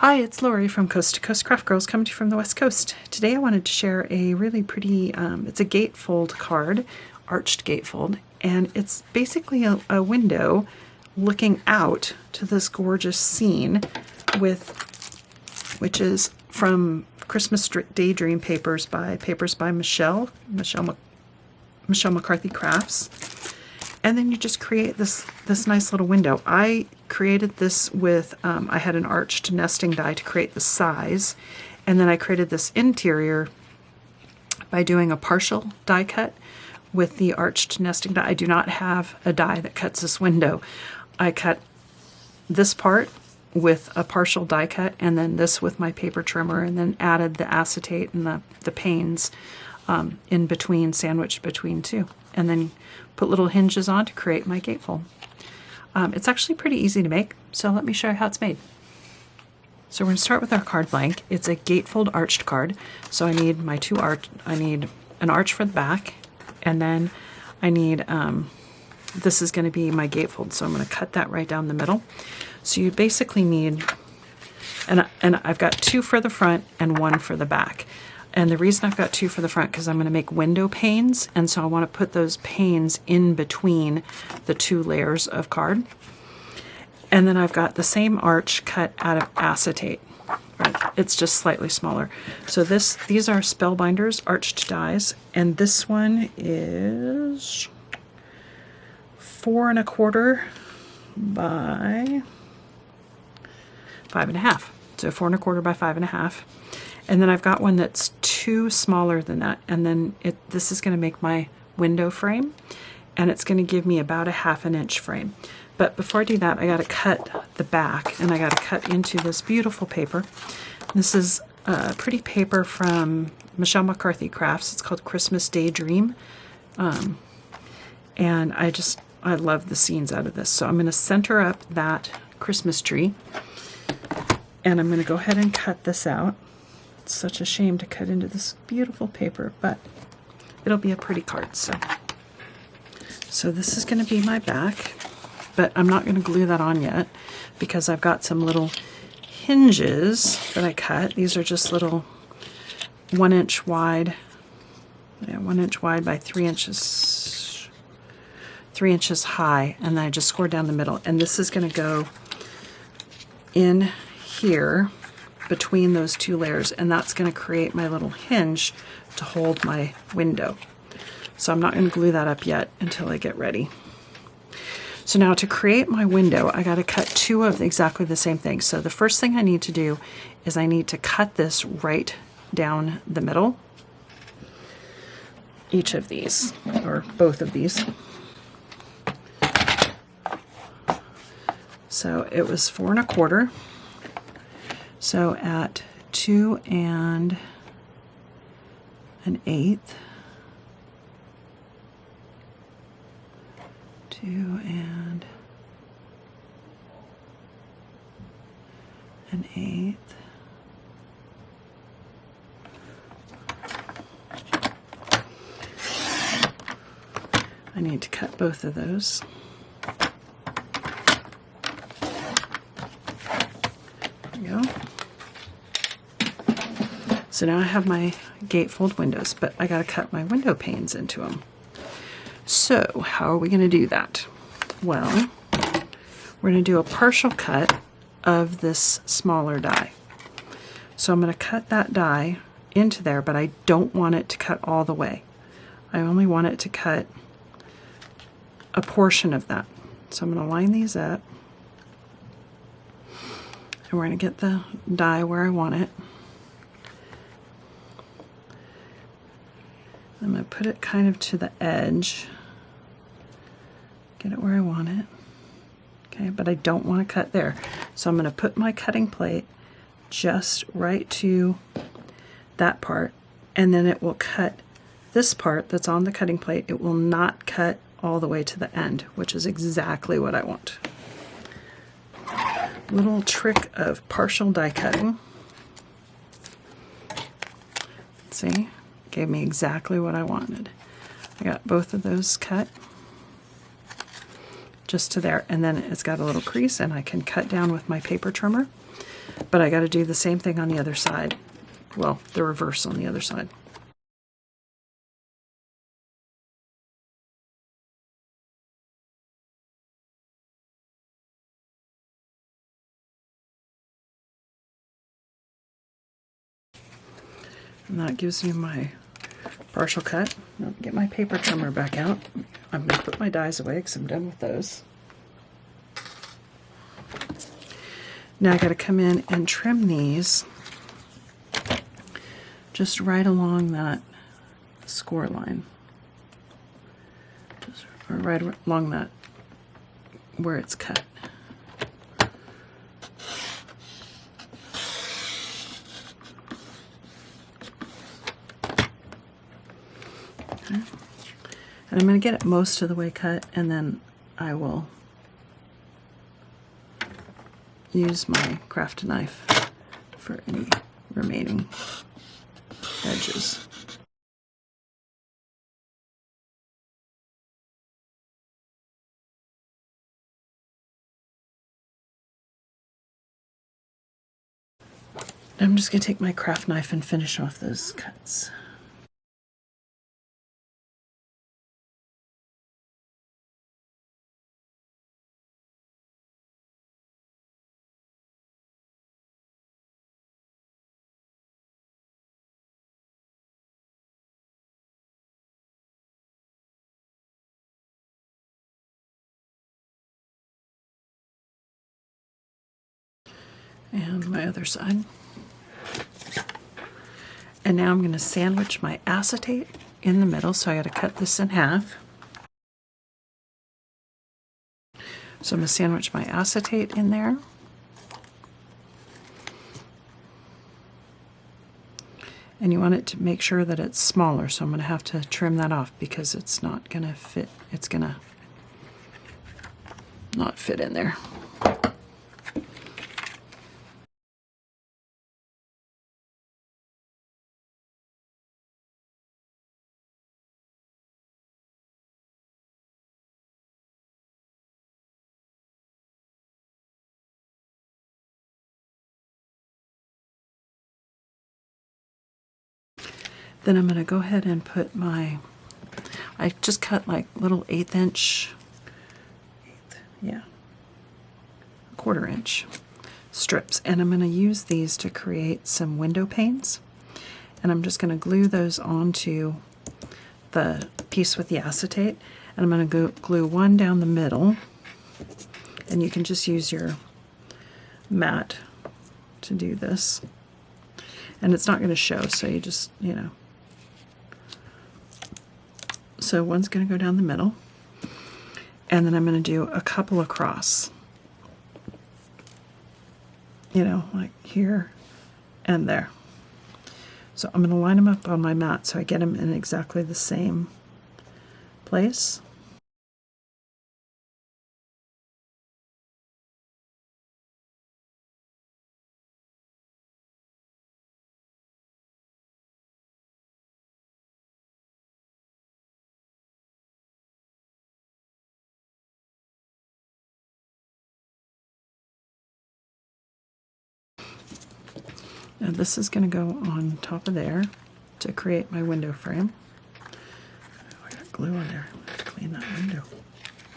Hi, it's Lori from Coast to Coast Craft Girls, coming to you from the West Coast. Today I wanted to share a really pretty, it's a gatefold card, arched gatefold, and it's basically a window looking out to this gorgeous scene which is from Christmas Daydream Papers by Michelle McCarthy Crafts. And then you just create this nice little window. I created this with, I had an arched nesting die to create the size. And then I created this interior by doing a partial die cut with the arched nesting die. I do not have a die that cuts this window. I cut this part with a partial die cut, and then this with my paper trimmer, and then added the acetate and the panes in between, sandwiched between two. And then put little hinges on to create my gatefold. It's actually pretty easy to make, so let me show you how it's made. So we're going to start with our card blank. It's a gatefold arched card, so I need my I need an arch for the back, and then I need, this is going to be my gatefold, so I'm going to cut that right down the middle. So you basically need, and I've got two for the front and one for the back. And the reason I've got two for the front, because I'm going to make window panes, and so I want to put those panes in between the two layers of card. And then I've got the same arch cut out of acetate. Right? It's just slightly smaller. So these are Spellbinders arched dies, and this one is 4 1/4 by 5 1/2. So 4 1/4 by 5 1/2. And then I've got one that's two smaller than that, and then this is going to make my window frame, and it's going to give me about a 1/2 inch frame. But before I do that, I got to cut the back, and I got to cut into this beautiful paper. This is a pretty paper from Michelle McCarthy Crafts. It's called Christmas Daydream, and I love the scenes out of this. So I'm going to center up that Christmas tree, and I'm going to go ahead and cut this out. It's such a shame to cut into this beautiful paper, but it'll be a pretty card. So this is going to be my back, but I'm not going to glue that on yet because I've got some little hinges that I cut. These are just little 1 inch wide, 1 inch wide by 3 inches high, and then I just scored down the middle. And this is going to go in here between those two layers, and that's going to create my little hinge to hold my window. So I'm not going to glue that up yet until I get ready. So now to create my window, I got to cut two of exactly the same thing. So the first thing I need to do is I need to cut this right down the middle, each of these, or both of these. So it was 4 1/4. So at 2 1/8, I need to cut both of those. There we go. So now I have my gatefold windows, but I got to cut my window panes into them. So how are we going to do that? Well, we're going to do a partial cut of this smaller die. So I'm going to cut that die into there, but I don't want it to cut all the way. I only want it to cut a portion of that. So I'm going to line these up, and we're going to get the die where I want it. I'm going to put it kind of to the edge, get it where I want it. Okay, but I don't want to cut there. So I'm going to put my cutting plate just right to that part, and then it will cut this part that's on the cutting plate. It will not cut all the way to the end, which is exactly what I want. Little trick of partial die cutting. See? Gave me exactly what I wanted. I got both of those cut just to there, and then it's got a little crease, and I can cut down with my paper trimmer. But I got to do the same thing on the other side. Well, the reverse on the other side. And that gives me my partial cut. I'll get my paper trimmer back out. I'm going to put my dies away because I'm done with those. Now I got to come in and trim these just right along that score line. Just right along that where it's cut. Okay. And I'm going to get it most of the way cut, and then I will use my craft knife for any remaining edges. I'm just going to take my craft knife and finish off those cuts. And my other side. And now I'm going to sandwich my acetate in the middle, so I got to cut this in half. So I'm going to sandwich my acetate in there. And you want it to make sure that it's smaller, so I'm going to have to trim that off because it's not going to fit. It's going to not fit in there. Then I'm going to go ahead and put my, I just cut like little 1/8 inch, yeah, 1/4 inch strips. And I'm going to use these to create some window panes. And I'm just going to glue those onto the piece with the acetate. And I'm going to glue one down the middle. And you can just use your mat to do this. And it's not going to show, so you just, you know. So one's going to go down the middle, and then I'm going to do a couple across, you know, like here and there. So I'm going to line them up on my mat so I get them in exactly the same place. Now this is going to go on top of there to create my window frame. Oh, I got glue on there. I have to clean that window.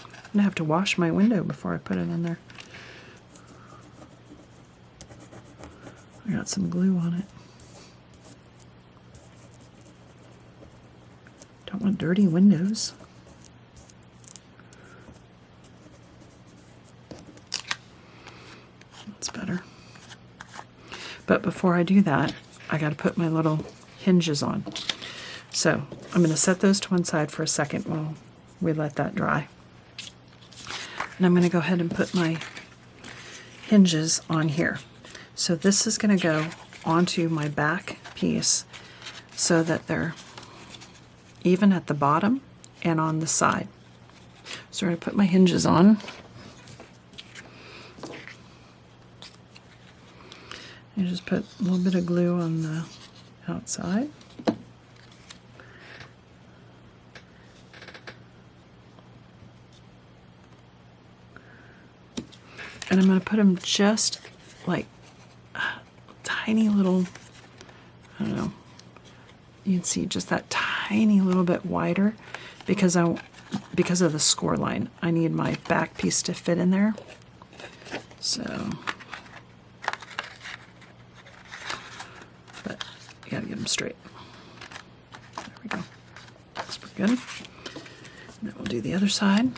I'm going to have to wash my window before I put it in there. I got some glue on it. Don't want dirty windows. That's better. But before I do that, I got to put my little hinges on. So I'm going to set those to one side for a second while we let that dry. And I'm going to go ahead and put my hinges on here. So this is going to go onto my back piece so that they're even at the bottom and on the side. So I'm going to put my hinges on. You just put a little bit of glue on the outside. And I'm going to put them just like tiny little, I don't know, you can see just that tiny little bit wider because of the score line. I need my back piece to fit in there. So, but you gotta get them straight. There we go. That's pretty good. And then we'll do the other side.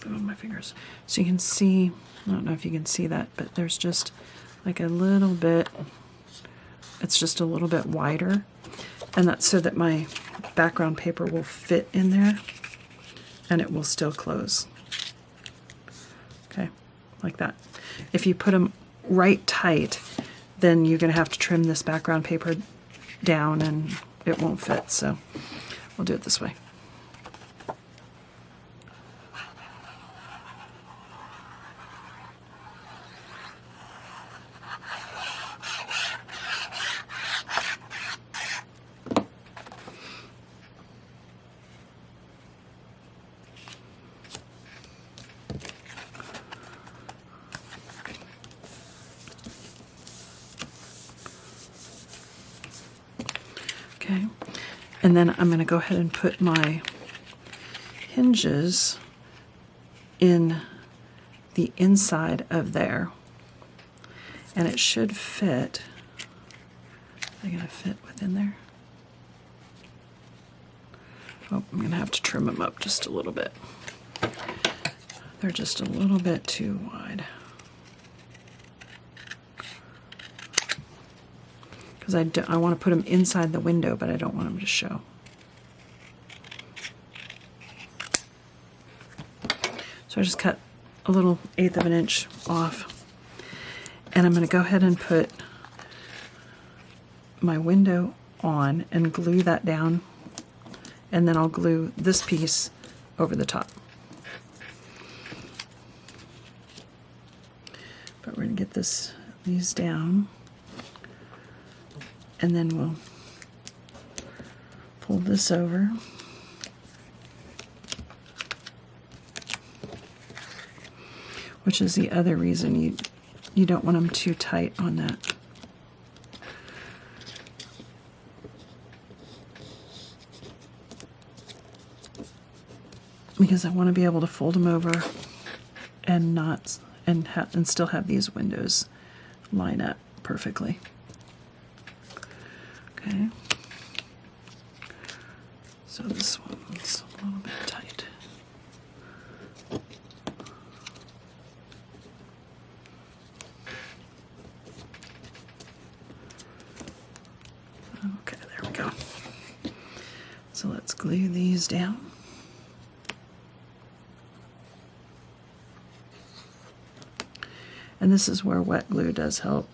On my fingers. So you can see, I don't know if you can see that, but there's just like a little bit, it's just a little bit wider. And that's so that my background paper will fit in there and it will still close. Okay, like that. If you put them right tight, then you're going to have to trim this background paper down and it won't fit. So we'll do it this way. Okay, and then I'm going to go ahead and put my hinges in the inside of there, and it should fit. Are they going to fit within there? Oh, I'm going to have to trim them up just a little bit. They're just a little bit too wide. Because I want to put them inside the window, but I don't want them to show. So I just cut a little 1/8 of an inch off. And I'm going to go ahead and put my window on and glue that down. And then I'll glue this piece over the top. But we're going to get these down. And then we'll fold this over. Which is the other reason you don't want them too tight on that. Because I want to be able to fold them over and and still have these windows line up perfectly. Okay, so this one's a little bit tight. Okay, there we go. So let's glue these down. And this is where wet glue does help,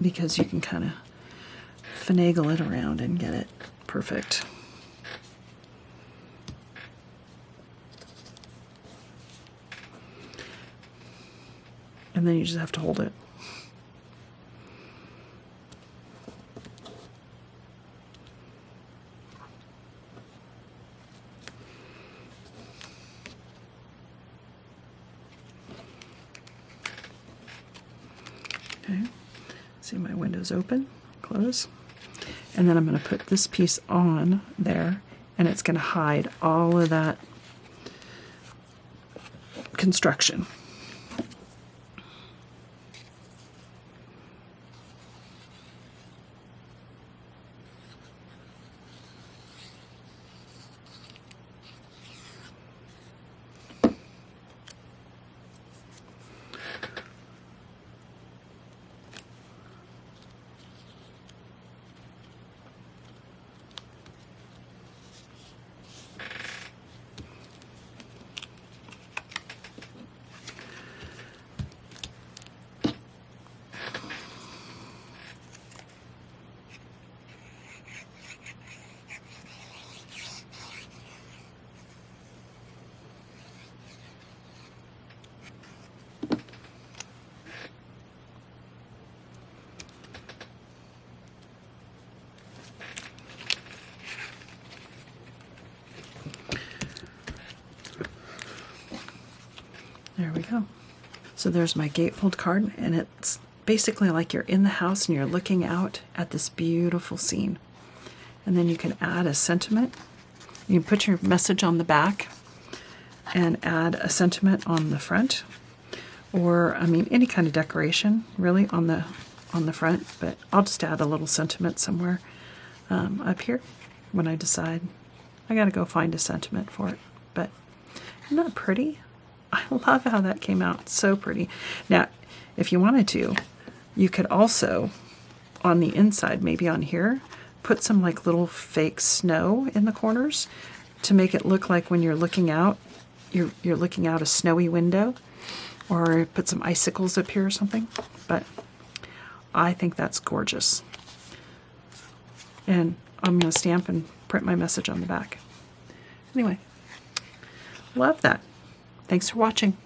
because you can kind of finagle it around and get it perfect. And then you just have to hold it. Okay, see my window's open, close. And then I'm going to put this piece on there, and it's going to hide all of that construction. There we go. So there's my gatefold card, and it's basically like you're in the house and you're looking out at this beautiful scene. And then you can add a sentiment. You can put your message on the back and add a sentiment on the front, or I mean any kind of decoration really on the front. But I'll just add a little sentiment somewhere up here when I decide. I got to go find a sentiment for it. But isn't that pretty? I love how that came out. So pretty. Now, if you wanted to, you could also, on the inside, maybe on here, put some like little fake snow in the corners to make it look like when you're looking out, you're looking out a snowy window, or put some icicles up here or something. But I think that's gorgeous. And I'm going to stamp and print my message on the back. Anyway, love that. Thanks for watching.